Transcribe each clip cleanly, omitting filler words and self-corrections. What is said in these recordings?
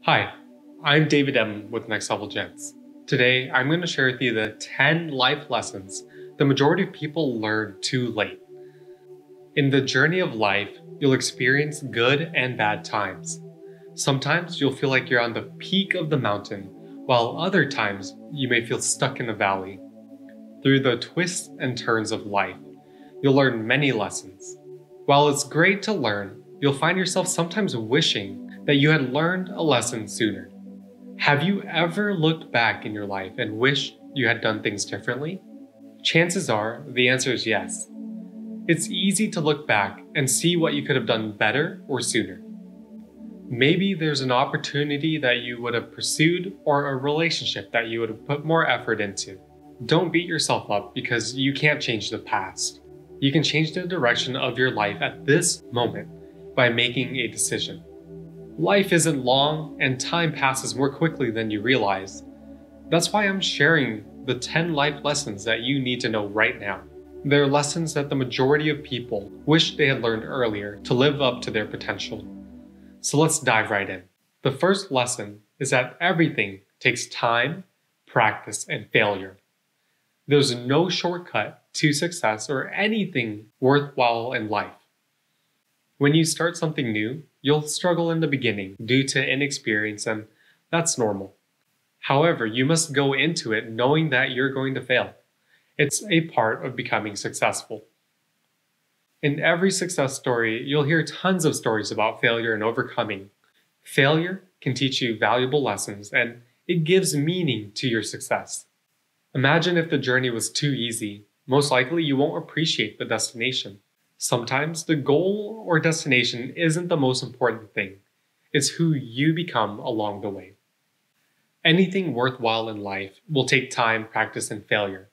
Hi, I'm David M. with Next Level Gents. Today, I'm going to share with you the 10 life lessons the majority of people learn too late. In the journey of life, you'll experience good and bad times. Sometimes you'll feel like you're on the peak of the mountain, while other times you may feel stuck in a valley. Through the twists and turns of life, you'll learn many lessons. While it's great to learn, you'll find yourself sometimes wishing that you had learned a lesson sooner. Have you ever looked back in your life and wished you had done things differently? Chances are the answer is yes. It's easy to look back and see what you could have done better or sooner. Maybe there's an opportunity that you would have pursued or a relationship that you would have put more effort into. Don't beat yourself up because you can't change the past. You can change the direction of your life at this moment by making a decision. Life isn't long and time passes more quickly than you realize. That's why I'm sharing the 10 life lessons that you need to know right now. They're lessons that the majority of people wish they had learned earlier to live up to their potential. So let's dive right in. The first lesson is that everything takes time, practice, and failure. There's no shortcut to success or anything worthwhile in life. When you start something new, you'll struggle in the beginning due to inexperience, and that's normal. However, you must go into it knowing that you're going to fail. It's a part of becoming successful. In every success story, you'll hear tons of stories about failure and overcoming. Failure can teach you valuable lessons, and it gives meaning to your success. Imagine if the journey was too easy. Most likely, you won't appreciate the destination. Sometimes the goal or destination isn't the most important thing. It's who you become along the way. Anything worthwhile in life will take time, practice, and failure.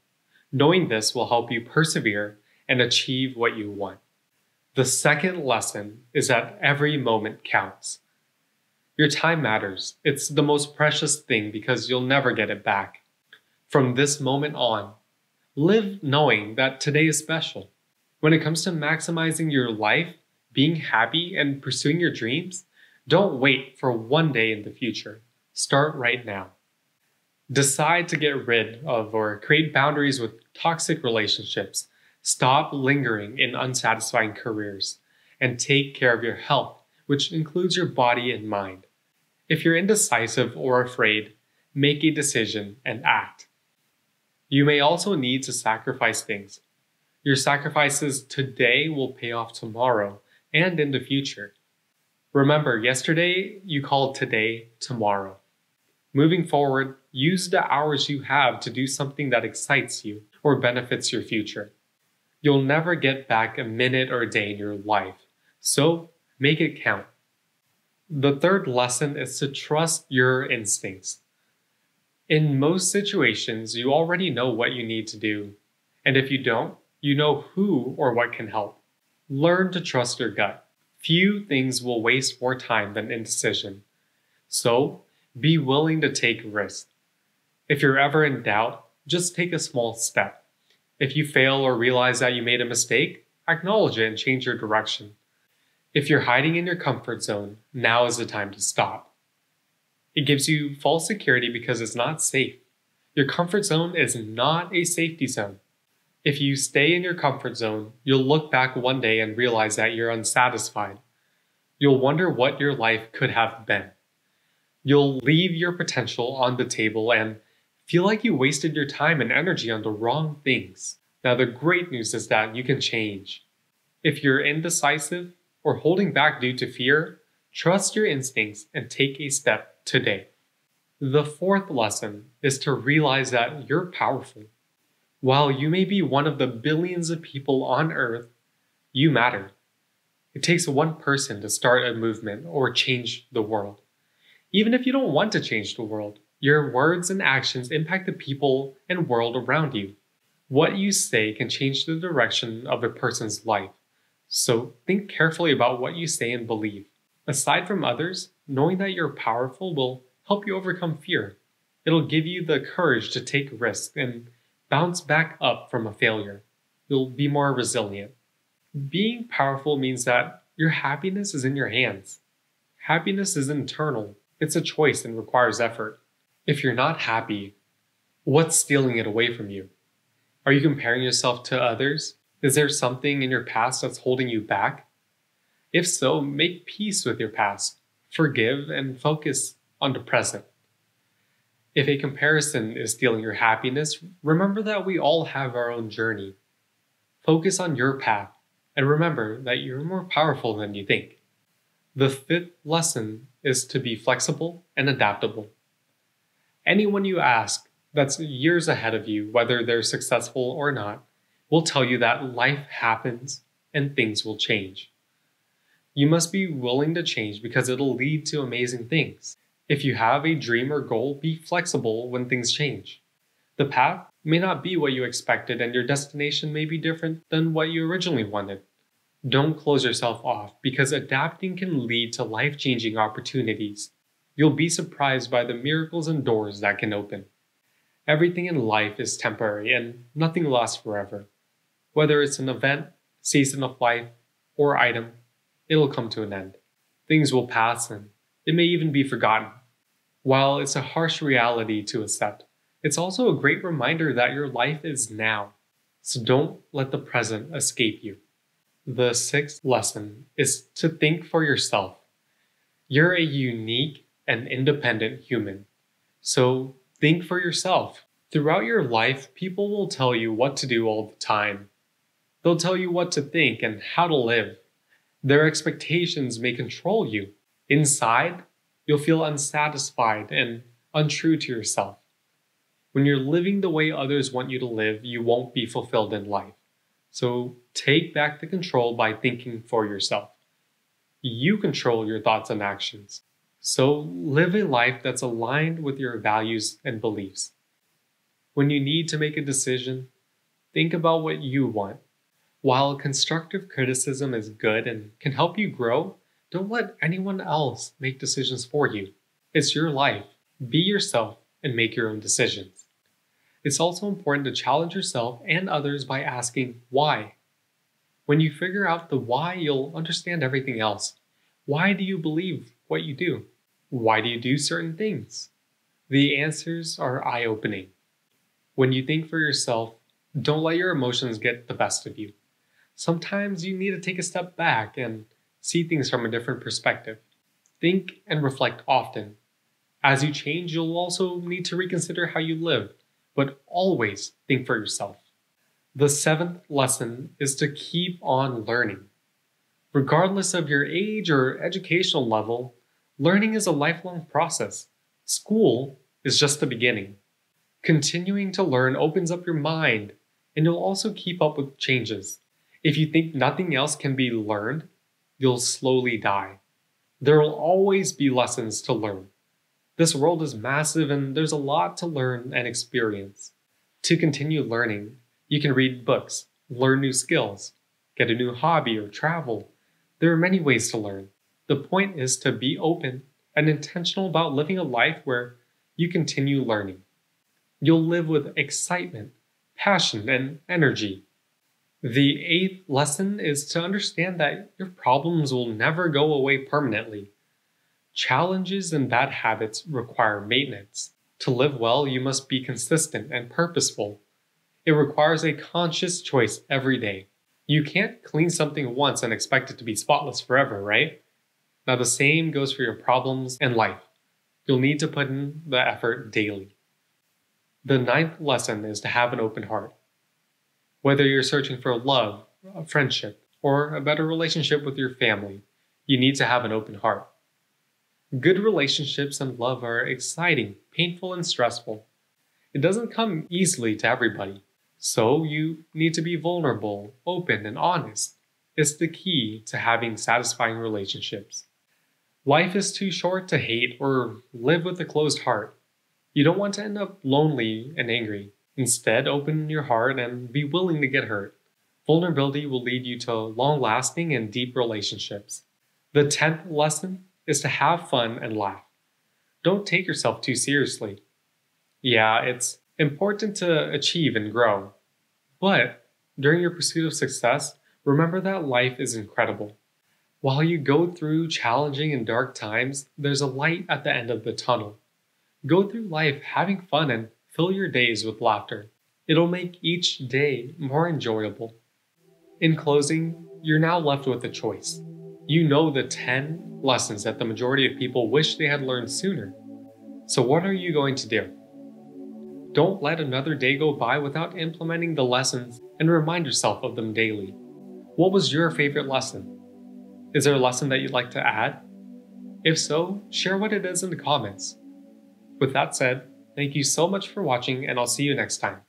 Knowing this will help you persevere and achieve what you want. The second lesson is that every moment counts. Your time matters. It's the most precious thing because you'll never get it back. From this moment on, live knowing that today is special. When it comes to maximizing your life, being happy, and pursuing your dreams, don't wait for one day in the future. Start right now. Decide to get rid of or create boundaries with toxic relationships. Stop lingering in unsatisfying careers. And take care of your health, which includes your body and mind. If you're indecisive or afraid, make a decision and act. You may also need to sacrifice things. Your sacrifices today will pay off tomorrow and in the future. Remember, yesterday you called today tomorrow. Moving forward, use the hours you have to do something that excites you or benefits your future. You'll never get back a minute or a day in your life, so make it count. The third lesson is to trust your instincts. In most situations, you already know what you need to do, and if you don't, you know who or what can help. Learn to trust your gut. Few things will waste more time than indecision. So, be willing to take risks. If you're ever in doubt, just take a small step. If you fail or realize that you made a mistake, acknowledge it and change your direction. If you're hiding in your comfort zone, now is the time to stop. It gives you false security because it's not safe. Your comfort zone is not a safety zone. If you stay in your comfort zone, you'll look back one day and realize that you're unsatisfied. You'll wonder what your life could have been. You'll leave your potential on the table and feel like you wasted your time and energy on the wrong things. Now, the great news is that you can change. If you're indecisive or holding back due to fear, trust your instincts and take a step today. The fourth lesson is to realize that you're powerful. While you may be one of the billions of people on Earth, you matter. It takes one person to start a movement or change the world. Even if you don't want to change the world, your words and actions impact the people and world around you. What you say can change the direction of a person's life. So think carefully about what you say and believe. Aside from others, knowing that you're powerful will help you overcome fear. It'll give you the courage to take risks and bounce back up from a failure. You'll be more resilient. Being powerful means that your happiness is in your hands. Happiness is internal. It's a choice and requires effort. If you're not happy, what's stealing it away from you? Are you comparing yourself to others? Is there something in your past that's holding you back? If so, make peace with your past, forgive, and focus on the present. If a comparison is stealing your happiness, remember that we all have our own journey. Focus on your path, and remember that you're more powerful than you think. The fifth lesson is to be flexible and adaptable. Anyone you ask that's years ahead of you, whether they're successful or not, will tell you that life happens and things will change. You must be willing to change because it'll lead to amazing things. If you have a dream or goal, be flexible when things change. The path may not be what you expected, and your destination may be different than what you originally wanted. Don't close yourself off, because adapting can lead to life-changing opportunities. You'll be surprised by the miracles and doors that can open. Everything in life is temporary, and nothing lasts forever. Whether it's an event, season of life, or item, it'll come to an end. Things will pass, and it may even be forgotten. While it's a harsh reality to accept, it's also a great reminder that your life is now. So don't let the present escape you. The sixth lesson is to think for yourself. You're a unique and independent human. So think for yourself. Throughout your life, people will tell you what to do all the time. They'll tell you what to think and how to live. Their expectations may control you. Inside, you'll feel unsatisfied and untrue to yourself. When you're living the way others want you to live, you won't be fulfilled in life. So take back the control by thinking for yourself. You control your thoughts and actions. So live a life that's aligned with your values and beliefs. When you need to make a decision, think about what you want. While constructive criticism is good and can help you grow, don't let anyone else make decisions for you. It's your life. Be yourself and make your own decisions. It's also important to challenge yourself and others by asking why. When you figure out the why, you'll understand everything else. Why do you believe what you do? Why do you do certain things? The answers are eye-opening. When you think for yourself, don't let your emotions get the best of you. Sometimes you need to take a step back and see things from a different perspective. Think and reflect often. As you change, you'll also need to reconsider how you live, but always think for yourself. The seventh lesson is to keep on learning. Regardless of your age or educational level, learning is a lifelong process. School is just the beginning. Continuing to learn opens up your mind, and you'll also keep up with changes. If you think nothing else can be learned, you'll slowly die. There will always be lessons to learn. This world is massive and there's a lot to learn and experience. To continue learning, you can read books, learn new skills, get a new hobby, or travel. There are many ways to learn. The point is to be open and intentional about living a life where you continue learning. You'll live with excitement, passion, and energy. The eighth lesson is to understand that your problems will never go away permanently. Challenges and bad habits require maintenance. To live well, you must be consistent and purposeful. It requires a conscious choice every day. You can't clean something once and expect it to be spotless forever, right? Now the same goes for your problems and life. You'll need to put in the effort daily. The ninth lesson is to have an open heart. Whether you're searching for love, a friendship, or a better relationship with your family, you need to have an open heart. Good relationships and love are exciting, painful, and stressful. It doesn't come easily to everybody, so you need to be vulnerable, open, and honest. It's the key to having satisfying relationships. Life is too short to hate or live with a closed heart. You don't want to end up lonely and angry. Instead, open your heart and be willing to get hurt. Vulnerability will lead you to long-lasting and deep relationships. The 10th lesson is to have fun and laugh. Don't take yourself too seriously. Yeah, it's important to achieve and grow. But during your pursuit of success, remember that life is incredible. While you go through challenging and dark times, there's a light at the end of the tunnel. Go through life having fun and fill your days with laughter. It'll make each day more enjoyable. In closing, you're now left with a choice. You know the 10 lessons that the majority of people wish they had learned sooner. So what are you going to do? Don't let another day go by without implementing the lessons and remind yourself of them daily. What was your favorite lesson? Is there a lesson that you'd like to add? If so, share what it is in the comments. With that said, thank you so much for watching, and I'll see you next time.